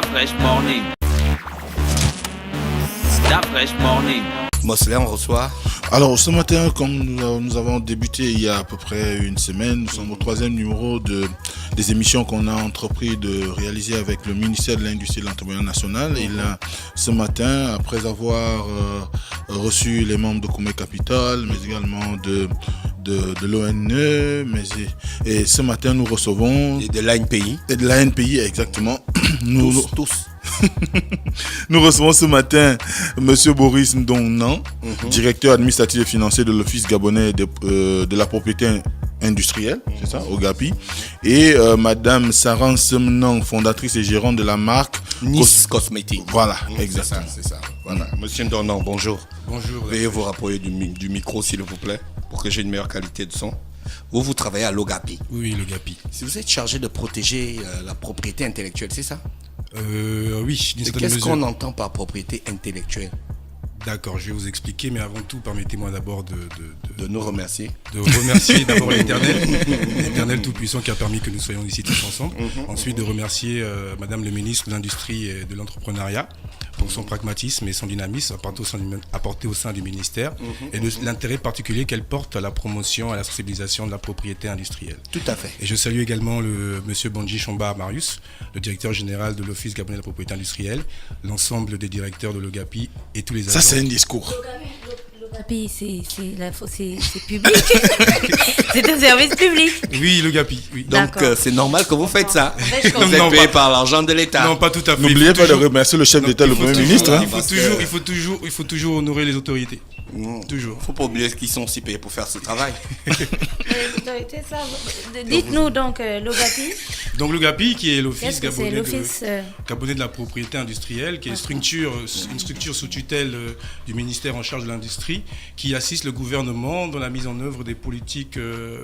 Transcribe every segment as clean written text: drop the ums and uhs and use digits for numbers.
Fresh Morning. Fresh Morning. Mosley, on reçoit. Alors ce matin, comme nous avons débuté il y a à peu près une semaine, nous sommes au 3e numéro des émissions qu'on a entrepris de réaliser avec le ministère de l'Industrie et de l'Entrepreneuriat national. Et là, ce matin, après avoir reçu les membres de Koumé Capital, mais également de l'ONE, et ce matin nous recevons... Et de l'ANPI. Et de l'ANPI, exactement. Tous. Nous recevons ce matin Monsieur Boris Ndongnan, directeur administratif et financier de l'Office gabonais de la propriété industrielle, c'est ça, OGAPI, et Madame Saran Semnang, fondatrice et gérante de la marque Nice Cosmétique. Voilà, exactement. C'est ça. Voilà. Monsieur Ndongnan, bonjour. Bonjour. Veuillez vous rapprocher du micro, s'il vous plaît, pour que j'ai une meilleure qualité de son. Vous travaillez à l'OGAPI. Oui, l'OGAPI. Si vous êtes chargé de protéger la propriété intellectuelle, c'est ça? Oui, d'une certaine Qu'est-ce mesure. qu'on entend par propriété intellectuelle? D'accord, je vais vous expliquer, mais avant tout, permettez-moi d'abord de nous remercier. De remercier d'abord l'Éternel Tout-Puissant qui a permis que nous soyons ici tous ensemble. Ensuite, de remercier Madame le ministre de l'Industrie et de l'Entrepreneuriat pour son pragmatisme et son dynamisme apporté au sein du ministère et de l'intérêt particulier qu'elle porte à la promotion et à la sensibilisation de la propriété industrielle. Tout à fait. Et je salue également le monsieur Bonji Chomba Marius, le directeur général de l'Office gabonais de la propriété industrielle, l'ensemble des directeurs de l'OGAPI et tous les agents. Ça, c'est un discours. L'OGAPI, c'est public. C'est un service public. Oui, l'OGAPI. Oui. Donc, c'est normal que vous faites ça. Vous Vous êtes payé par l'argent de l'État. Non, pas tout à fait. N'oubliez pas de remercier le chef d'État, le Premier ministre. Il faut toujours honorer les autorités. Toujours. Il ne faut pas oublier qu'ils sont aussi payés pour faire ce travail. Les autorités, ça. Dites-nous donc l'OGAPI. Donc l'OGAPI, qui est l'Office Qu'est-ce que c'est, gabonais de la propriété industrielle, qui est une structure sous tutelle du ministère en charge de l'industrie, qui assiste le gouvernement dans la mise en œuvre des politiques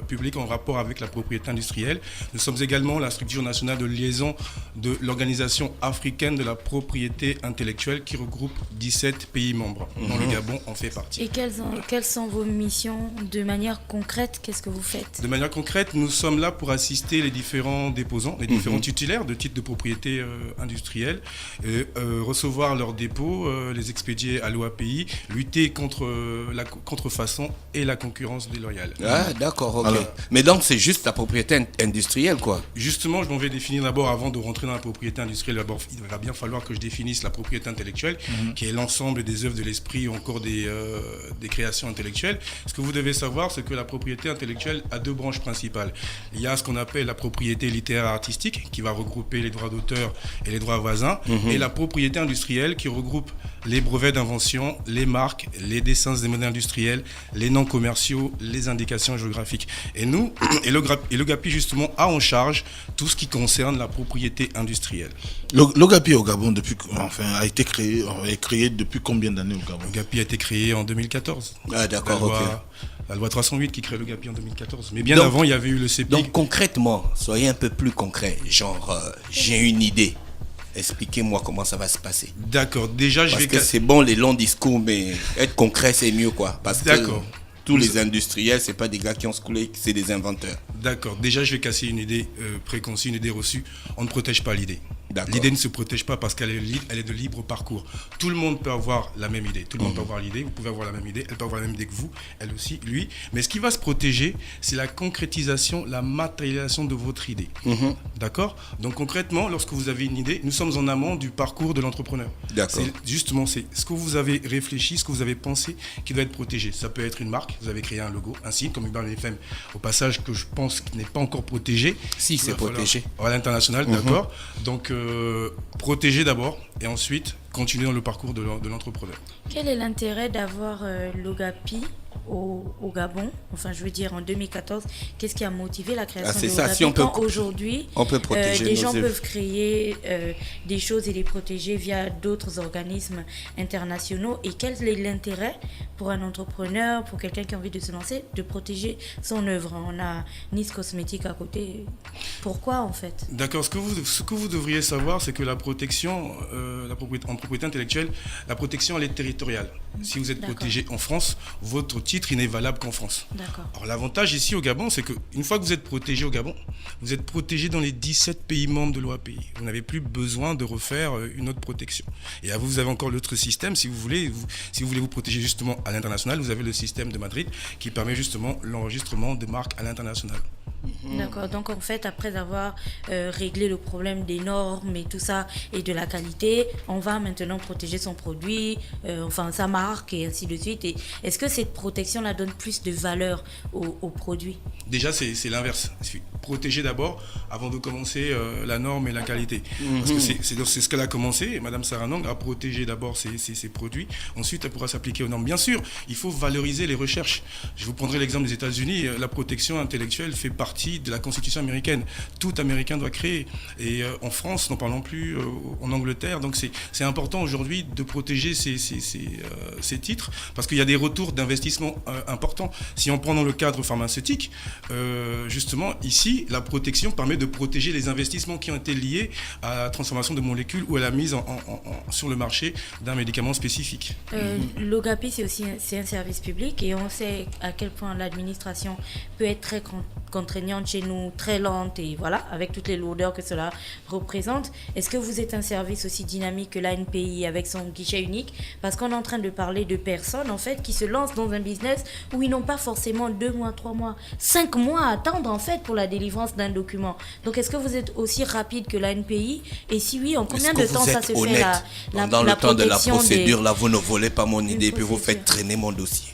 publiques en rapport avec la propriété industrielle. Nous sommes également la structure nationale de liaison de l'Organisation africaine de la propriété intellectuelle qui regroupe 17 pays membres, dont le Gabon en fait partie. Et quelles sont vos missions de manière concrète? Qu'est-ce que vous faites? De manière concrète, nous sommes là pour assister les différents déposants, les différents titulaires de titres de propriété industrielle, recevoir leurs dépôts, les expédier à l'OAPI, lutter contre la contrefaçon et la concurrence déloyale. Ah, d'accord, ok. Alors, mais donc, c'est juste la propriété industrielle, quoi. Justement, je m'en vais définir d'abord, avant de rentrer dans la propriété industrielle, d'abord, il va bien falloir que je définisse la propriété intellectuelle, qui est l'ensemble des œuvres de l'esprit ou encore des créations intellectuelles. Ce que vous devez savoir, c'est que la propriété intellectuelle a deux branches principales. Il y a ce qu'on appelle la propriété littéraire artistique, qui va regrouper les droits d'auteur et les droits voisins, et la propriété industrielle, qui regroupe les brevets d'invention, les marques, les dessins des modèles industriels, les noms commerciaux, les indications géographiques. Et nous, et l'OGAPI justement a en charge tout ce qui concerne la propriété industrielle. L'OGAPI au Gabon a été créé depuis combien d'années au Gabon? L'OGAPI a été créé en 2014. Ah d'accord, La loi 308 qui crée l'OGAPI en 2014. Mais bien avant, il y avait eu le CEPI. Donc concrètement, soyez un peu plus concret. Genre, j'ai une idée. Expliquez-moi comment ça va se passer. D'accord, déjà Parce que c'est bon les longs discours, mais être concret c'est mieux, quoi. Parce que tous les industriels, c'est pas des gars qui ont schoolé, c'est des inventeurs. D'accord, déjà je vais casser une idée préconçue, une idée reçue. On ne protège pas l'idée. L'idée ne se protège pas parce qu'elle est de libre parcours. Tout le monde peut avoir la même idée. Tout le monde peut avoir l'idée. Vous pouvez avoir la même idée. Elle peut avoir la même idée que vous. Elle aussi, lui. Mais ce qui va se protéger, c'est la concrétisation, la matérialisation de votre idée. D'accord? Donc concrètement, lorsque vous avez une idée, nous sommes en amont du parcours de l'entrepreneur. D'accord. Justement, c'est ce que vous avez réfléchi, ce que vous avez pensé qui doit être protégé. Ça peut être une marque. Vous avez créé un logo, un signe, comme Ibrahim FM, au passage, que je pense qu'il n'est pas encore protégé. Si, c'est protégé. À l'international, d'accord. Donc, protéger d'abord et ensuite continuer dans le parcours de l'entrepreneur. Quel est l'intérêt d'avoir l'OGAPI au Gabon? Enfin, je veux dire, en 2014, qu'est-ce qui a motivé la création de l'OGAPI? Si on peut, aujourd'hui, on peut protéger des gens peuvent créer des choses et les protéger via d'autres organismes internationaux. Et quel est l'intérêt pour un entrepreneur, pour quelqu'un qui a envie de se lancer, de protéger son œuvre? On a Nice Cosmétique à côté. Pourquoi, en fait? D'accord. Ce que vous devriez savoir, c'est que la protection, en propriété intellectuelle, la protection, elle est territoriale. Si vous êtes protégé en France, votre titre titre, il n'est valable qu'en France. D'accord. Alors l'avantage ici au Gabon, c'est qu'une fois que vous êtes protégé au Gabon, vous êtes protégé dans les 17 pays membres de l'OAPI. Vous n'avez plus besoin de refaire une autre protection. Et à vous avez encore l'autre système, si vous voulez vous protéger justement à l'international, vous avez le système de Madrid qui permet justement l'enregistrement de marques à l'international. D'accord, donc en fait, après avoir réglé le problème des normes et tout ça, et de la qualité, on va maintenant protéger son produit, sa marque et ainsi de suite. Et est-ce que cette protection-là donne plus de valeur au produit ? Déjà, c'est l'inverse. Protéger d'abord avant de commencer la norme et la qualité. Parce que c'est ce qu'elle a commencé. Madame Sarah Nong a protégé d'abord ses produits. Ensuite, elle pourra s'appliquer aux normes. Bien sûr, il faut valoriser les recherches. Je vous prendrai l'exemple des États-Unis. La protection intellectuelle fait partie de la Constitution américaine. Tout Américain doit créer. Et en France, n'en parlons plus, en Angleterre. Donc c'est important aujourd'hui de protéger ces titres parce qu'il y a des retours d'investissement importants. Si on prend dans le cadre pharmaceutique, justement, ici, la protection permet de protéger les investissements qui ont été liés à la transformation de molécules ou à la mise sur le marché d'un médicament spécifique. L'OGAPI, c'est un service public et on sait à quel point l'administration peut être très contraignante chez nous, très lente et voilà, avec toutes les lourdeurs que cela représente. Est-ce que vous êtes un service aussi dynamique que l'ANPI avec son guichet unique ? Parce qu'on est en train de parler de personnes en fait qui se lancent dans un business où ils n'ont pas forcément 2 mois, 3 mois, 5 mois à attendre en fait pour la délivrance d'un document. Donc est-ce que vous êtes aussi rapide que l'ANPI ? Et si oui, en combien de temps ça se fait dans le temps de la procédure, là, vous ne volez pas mon idée puis vous faites traîner mon dossier.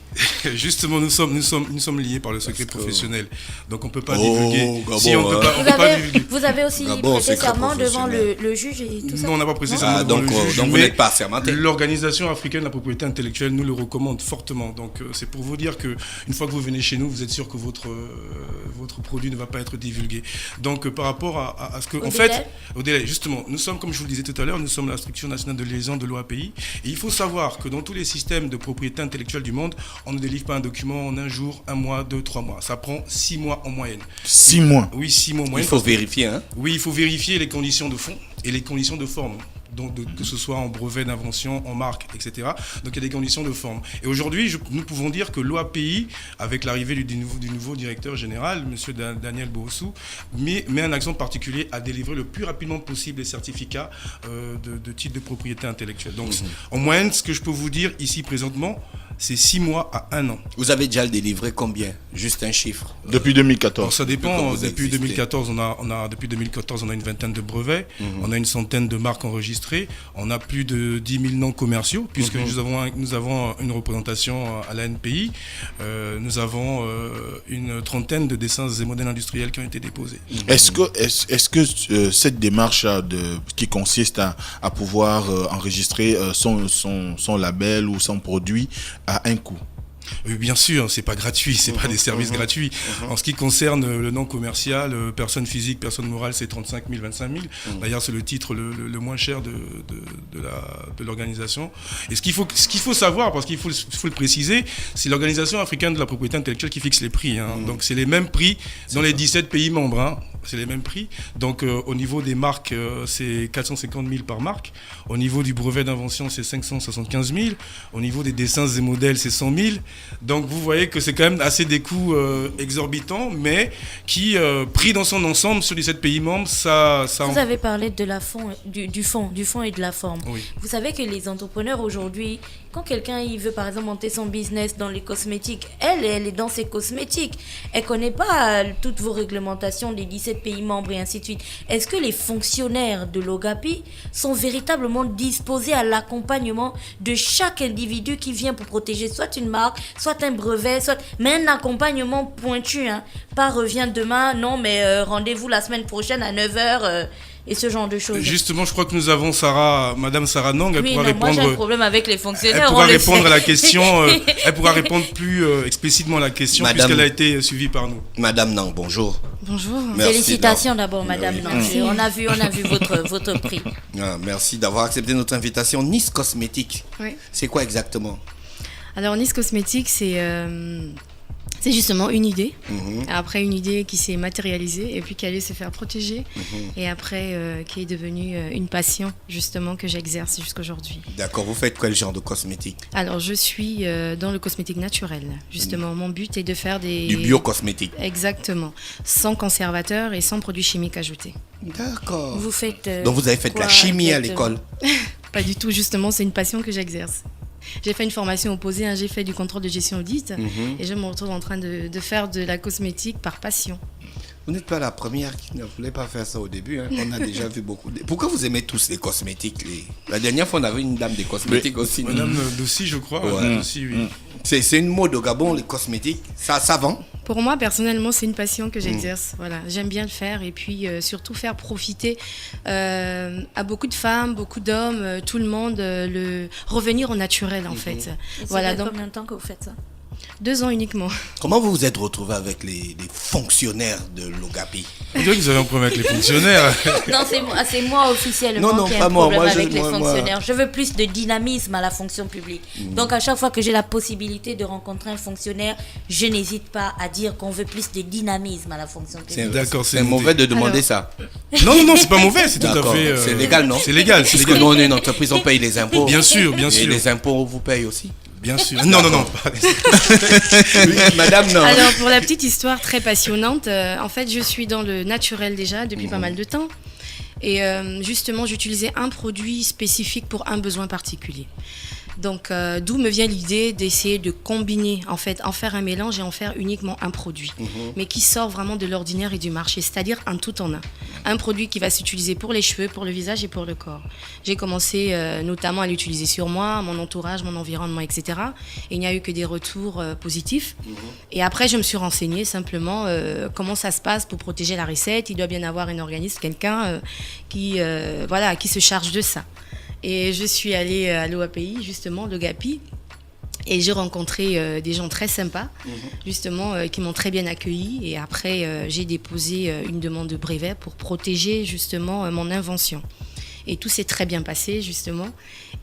Justement, nous sommes liés par le secret professionnel. Donc on ne peut pas divulguer. Gabon, si on peut pas divulguer. Vous avez aussi prêté serment devant le juge et tout ça ? Non, on n'a pas prêté serment devant le juge. Donc vous n'êtes pas assermenté. L'Organisation africaine de la propriété intellectuelle nous le recommande fortement. Donc c'est pour vous dire qu'une fois que vous venez chez nous, vous êtes sûr que votre produit ne va pas être divulgué. Donc par rapport à ce que... Au délai, justement, nous sommes, comme je vous le disais tout à l'heure, nous sommes la structure nationale de liaison de l'OAPI. Et il faut savoir que dans tous les systèmes de propriété intellectuelle du monde, on ne délivre pas un document en 1 jour, 1 mois, 2, 3 mois. Ça prend 6 mois en moyenne. 6 mois ? Oui, 6 mois en moyenne. Il faut vérifier, hein ? Oui, il faut vérifier les conditions de fond et les conditions de forme. Donc, que ce soit en brevet d'invention, en marque, etc. Donc, il y a des conditions de forme. Et aujourd'hui, nous pouvons dire que l'OAPI, avec l'arrivée du nouveau directeur général, M. Daniel Bourossou, met un accent particulier à délivrer le plus rapidement possible les certificats de titre de propriété intellectuelle. Donc, en moyenne, ce que je peux vous dire ici présentement, c'est 6 mois à 1 an. Vous avez déjà délivré combien ? Juste un chiffre. Depuis 2014. Alors, ça dépend. Depuis 2014, on a une vingtaine de brevets. On a une centaine de marques enregistrées. On a plus de 10 000 noms commerciaux, puisque nous avons une représentation à l'ANPI. Nous avons une trentaine de dessins et modèles industriels qui ont été déposés. Est-ce que cette démarche qui consiste à pouvoir enregistrer son label ou son produit a un coût ? Oui, bien sûr, c'est pas gratuit, c'est pas des services gratuits. En ce qui concerne le nom commercial, personne physique, personne morale, c'est 35 000, 25 000. D'ailleurs, c'est le titre le moins cher de l'organisation. Et ce qu'il faut savoir, parce qu'il faut le préciser, c'est l'Organisation africaine de la propriété intellectuelle qui fixe les prix. Donc, c'est les mêmes prix dans les 17 pays membres. C'est les mêmes prix. Donc, au niveau des marques, c'est 450 000 par marque. Au niveau du brevet d'invention, c'est 575 000. Au niveau des dessins et modèles, c'est 100 000. Donc, vous voyez que c'est quand même assez des coûts exorbitants, mais qui, pris dans son ensemble sur les 7 pays membres, ça... Vous avez parlé de du fond et de la forme. Oui. Vous savez que les entrepreneurs aujourd'hui, quand quelqu'un il veut par exemple monter son business dans les cosmétiques, elle est dans ses cosmétiques. Elle ne connaît pas toutes vos réglementations des 17 pays membres et ainsi de suite. Est-ce que les fonctionnaires de l'OGAPI sont véritablement disposés à l'accompagnement de chaque individu qui vient pour protéger soit une marque, soit un brevet, mais un accompagnement pointu, pas reviens demain, non mais rendez-vous la semaine prochaine à 9h et ce genre de choses. Justement, je crois que nous avons Madame Sarah Nong, elle pourra répondre. Moi j'ai un problème avec les fonctionnaires. Elle pourra répondre à la question, elle pourra répondre plus explicitement à la question puisqu'elle a été suivie par nous. Madame Nong, bonjour. Bonjour. Merci Félicitations d'abord, Madame Nong. On a vu votre prix. Merci d'avoir accepté notre invitation. Nice Cosmétique, Oui. c'est quoi exactement ? Alors Nice Cosmétique, c'est C'est justement une idée. Après, une idée qui s'est matérialisée et puis qui allait se faire protéger. Et après, qui est devenue une passion, justement, que j'exerce jusqu'aujourd'hui. D'accord, vous faites quel genre de cosmétique? Alors, je suis dans le cosmétique naturel. Justement, mon but est de faire du bio-cosmétique. Exactement. Sans conservateur et sans produits chimiques ajoutés. D'accord. Vous faites Donc, vous avez fait de la chimie à l'école? Pas du tout, justement, c'est une passion que j'exerce. J'ai fait une formation opposée, j'ai fait du contrôle de gestion audit et je me retrouve en train de faire de la cosmétique par passion. Vous n'êtes pas la première qui ne voulait pas faire ça au début. On a déjà vu beaucoup. Pourquoi vous aimez tous les cosmétiques? La dernière fois, on avait une dame des cosmétiques aussi. Madame Dossi, je crois. Ouais. Dossi, oui. C'est une mode au Gabon, les cosmétiques. Ça vend? Pour moi, personnellement, c'est une passion que j'exerce. Voilà, j'aime bien le faire et puis surtout faire profiter à beaucoup de femmes, beaucoup d'hommes, tout le monde, revenir au naturel en fait. Et voilà, ça fait donc combien de temps que vous faites ça? 2 ans uniquement. Comment vous vous êtes retrouvé avec les fonctionnaires de l'Ogapi? On dirait que vous avez un problème avec les fonctionnaires. Non, c'est moi officiellement Non, qui ai pas un moi. problème Moi, avec les moi. fonctionnaires. Je veux plus de dynamisme à la fonction publique. Donc à chaque fois que j'ai la possibilité de rencontrer un fonctionnaire, je n'hésite pas à dire qu'on veut plus de dynamisme à la fonction publique. D'accord, C'est mauvais de demander ça. Non, c'est pas mauvais, c'est tout à D'accord. fait. C'est légal, non? C'est légal, c'est Parce que légal. nous, on est une entreprise, on paye les impôts. Bien sûr. Et les impôts vous payent aussi? Bien sûr. Non. Oui, madame, non. Alors pour la petite histoire très passionnante, en fait je suis dans le naturel déjà depuis pas mal de temps et justement j'utilisais un produit spécifique pour un besoin particulier. Donc d'où me vient l'idée d'essayer de combiner, en fait, en faire un mélange et en faire uniquement un produit, mais qui sort vraiment de l'ordinaire et du marché, c'est-à-dire un tout en un. Un produit qui va s'utiliser pour les cheveux, pour le visage et pour le corps. J'ai commencé notamment à l'utiliser sur moi, mon entourage, mon environnement, etc. Et il n'y a eu que des retours positifs. Et après, je me suis renseignée simplement comment ça se passe pour protéger la recette. Il doit bien avoir un organisme, quelqu'un qui se charge de ça. Et je suis allée à l'OAPI, justement, l'Ogapi, et j'ai rencontré des gens très sympas, justement, qui m'ont très bien accueillie. Et après, j'ai déposé une demande de brevet pour protéger, justement, mon invention. Et tout s'est très bien passé, justement.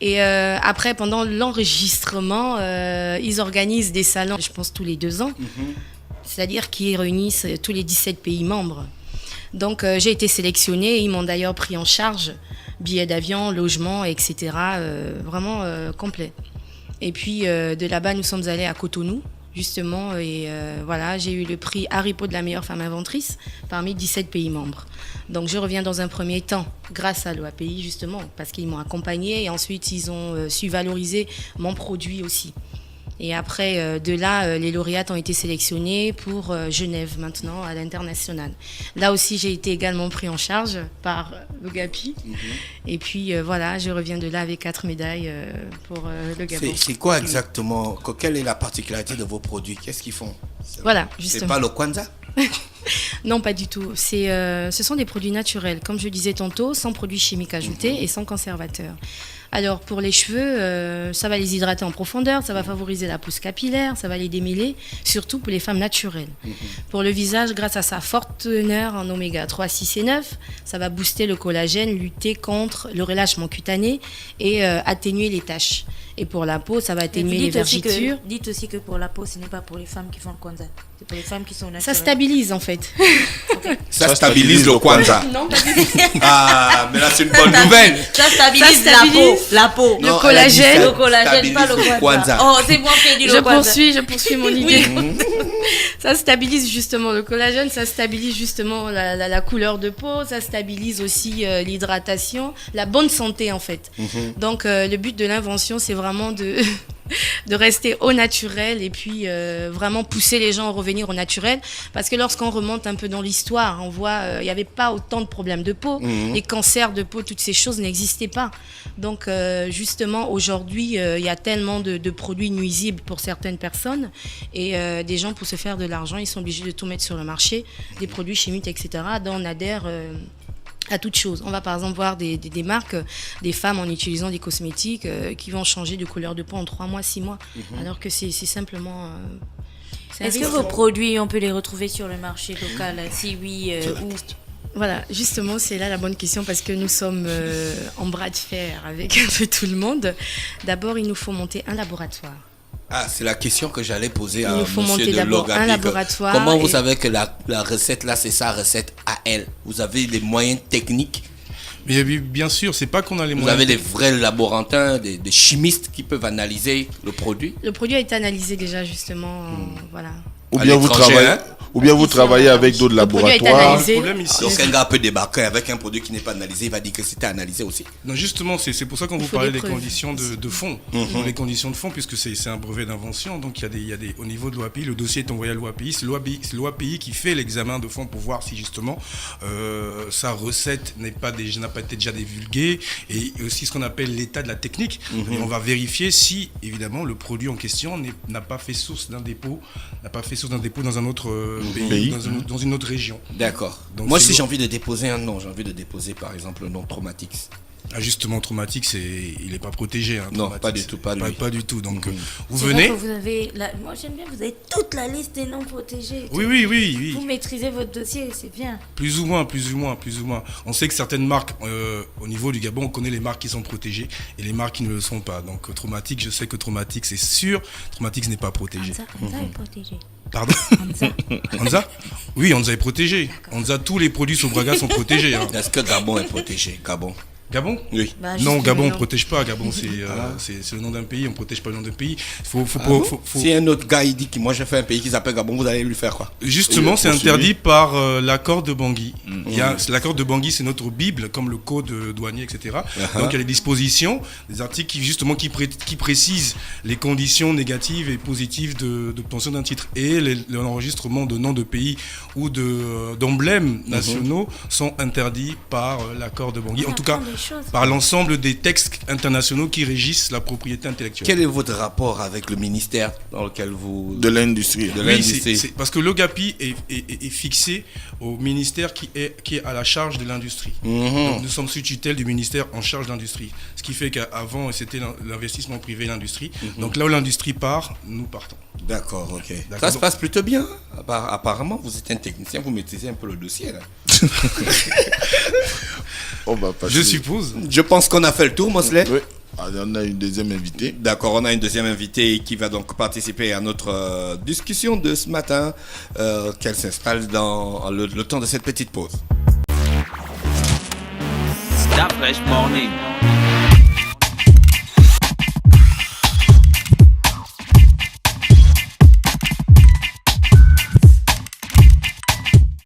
Et après, pendant l'enregistrement, ils organisent des salons, je pense, tous les 2 ans, c'est-à-dire qu'ils réunissent tous les 17 pays membres. Donc, j'ai été sélectionnée, ils m'ont d'ailleurs pris en charge, billets d'avion, logement, etc. Vraiment complet. Et puis, de là-bas, nous sommes allés à Cotonou, justement, et voilà, j'ai eu le prix Haripo de la meilleure femme inventrice parmi 17 pays membres. Donc, je reviens dans un premier temps grâce à l'OAPI, justement, parce qu'ils m'ont accompagnée et ensuite, ils ont su valoriser mon produit aussi. Et après, de là, les lauréates ont été sélectionnés pour Genève maintenant, à l'international. Là aussi, j'ai été également pris en charge par l'Ogapi. Et puis voilà, je reviens de là avec 4 médailles pour le Gabon. C'est quoi exactement? Quelle est la particularité de vos produits? Qu'est-ce qu'ils font? Voilà, justement. C'est pas le Kwanzaa? Non, pas du tout. Ce sont des produits naturels, comme je disais tantôt, sans produits chimiques ajoutés et sans conservateurs. Alors, pour les cheveux, ça va les hydrater en profondeur, ça va favoriser la pousse capillaire, ça va les démêler, surtout pour les femmes naturelles. Pour le visage, grâce à sa forte teneur en oméga 3, 6 et 9, ça va booster le collagène, lutter contre le relâchement cutané et atténuer les taches. Et pour la peau, ça va atténuer les vergetures. Dites aussi que pour la peau, ce n'est pas pour les femmes qui font le Kwanzaa. C'est pour les femmes qui sont naturelles. Ça stabilise en fait. Ça stabilise le Kwanzaa. Non, pas du tout. Ah, mais là, c'est une bonne nouvelle. Ça stabilise Ça stabilise la peau. Le collagène. Le collagène, pas le Kwanzaa. Oh, c'est moi qui ai dit le Kwanzaa. Je poursuis mon idée. Ça stabilise justement le collagène, ça stabilise justement la couleur de peau, ça stabilise aussi l'hydratation, la bonne santé en fait. Donc le but de l'invention, c'est vraiment de rester au naturel et puis vraiment pousser les gens à revenir au naturel, parce que lorsqu'on remonte un peu dans l'histoire, on voit il n'y avait pas autant de problèmes de peau, les cancers de peau, toutes ces choses n'existaient pas. Donc justement aujourd'hui il y a tellement de produits nuisibles pour certaines personnes et des gens, pour se faire de l'argent, ils sont obligés de tout mettre sur le marché, des produits chimiques, etc. Donc on adhère à toute chose. On va par exemple voir des marques, des femmes en utilisant des cosmétiques qui vont changer de couleur de peau en 3 mois, 6 mois, alors que c'est simplement... Est-ce que vos produits, on peut les retrouver sur le marché local? Si oui, où? Voilà, justement, c'est là la bonne question, parce que nous sommes en bras de fer avec un peu tout le monde. D'abord, il nous faut monter un laboratoire. Ah, c'est la question que j'allais poser à Il nous faut monsieur monter de d'abord un l'Ogapi. laboratoire Comment vous et- savez que la recette là, c'est sa recette à elle? Vous avez des moyens techniques? Mais bien sûr, c'est pas qu'on a les Vous moyens. avez des vrais laborantins, des chimistes qui peuvent analyser le produit? Le produit a été analysé déjà, justement. Voilà. Ou À bien vous l'étranger, travaillez, hein? ou bien vous Ici, travaillez on a- avec d'autres le produit a été laboratoires. analysé. Le problème ici, Donc un gars peut débarquer avec un produit qui n'est pas analysé, il va dire que c'était analysé aussi. Non, justement, c'est pour ça qu'on Il vous faut parlait des des preuves. conditions de fond. Dans les conditions de fond, puisque c'est un brevet d'invention, donc il y a des au niveau de l'OAPI, le dossier est envoyé à l'OAPI. C'est l'OAPI qui fait l'examen de fond pour voir si justement sa recette n'a pas été déjà divulguée, et aussi ce qu'on appelle l'état de la technique. Et on va vérifier si, évidemment, le produit en question n'a pas fait source d'un dépôt dans un autre pays, dans une autre région. D'accord. Donc Moi, c'est si le- j'ai envie de déposer un nom, j'ai envie de déposer par exemple le nom Traumatix. Ajustement traumatique, il n'est pas protégé. Hein, Non, Traumatix. pas du tout, pas lui. Pas du tout. Donc, vous C'est vrai venez. que vous avez moi j'aime bien, vous avez toute la liste des noms protégés. Oui. Vous maîtrisez votre dossier, c'est bien. Plus ou moins. On sait que certaines marques, au niveau du Gabon, on connaît les marques qui sont protégées et les marques qui ne le sont pas. Donc, Traumatique, je sais que Traumatique, c'est sûr, Traumatique n'est pas protégé. Anza est protégé. Pardon Anza. Anza Oui, Anza est protégé. Anza, tous les produits Sobraga sont protégés. Hein. Est-ce que Gabon est protégé? Gabon? Gabon Oui. Bah, Non, juste Gabon, on le ne nom. protège pas. Gabon, c'est le nom d'un pays, on ne protège pas le nom d'un pays. Si un autre gars il dit que moi j'ai fait un pays qui s'appelle Gabon, vous allez lui faire quoi? Justement, c'est poursuivi. interdit par l'accord de Bangui. L'accord de Bangui, c'est notre Bible, comme le code douanier, etc. Donc, il y a des dispositions, des articles qui précisent les conditions négatives et positives d'obtention d'un titre. Et l'enregistrement de noms de pays ou d'emblèmes nationaux sont interdits par l'accord de Bangui. En tout cas, apprend des choses. par l'ensemble des textes internationaux qui régissent la propriété intellectuelle. Quel est votre rapport avec le ministère dans lequel vous... De l'industrie. De Oui, l'industrie. c'est parce que l'OGAPI est fixé au ministère qui est à la charge de l'industrie. Donc, nous sommes sous tutelle du ministère en charge de l'industrie. Ce qui fait qu'avant, c'était l'investissement privé et l'industrie. Donc là où l'industrie part, nous partons. D'accord, ok. D'accord. Ça se passe plutôt bien. Apparemment, vous êtes un technicien, vous maîtrisez un peu le dossier là. On va passer. Je suppose. Je pense qu'on a fait le tour, Mosley. Oui. Ah, on a une deuxième invitée. D'accord, on a une deuxième invitée qui va donc participer à notre discussion de ce matin, qu'elle s'installe dans le temps de cette petite pause. Stop Fresh Morning.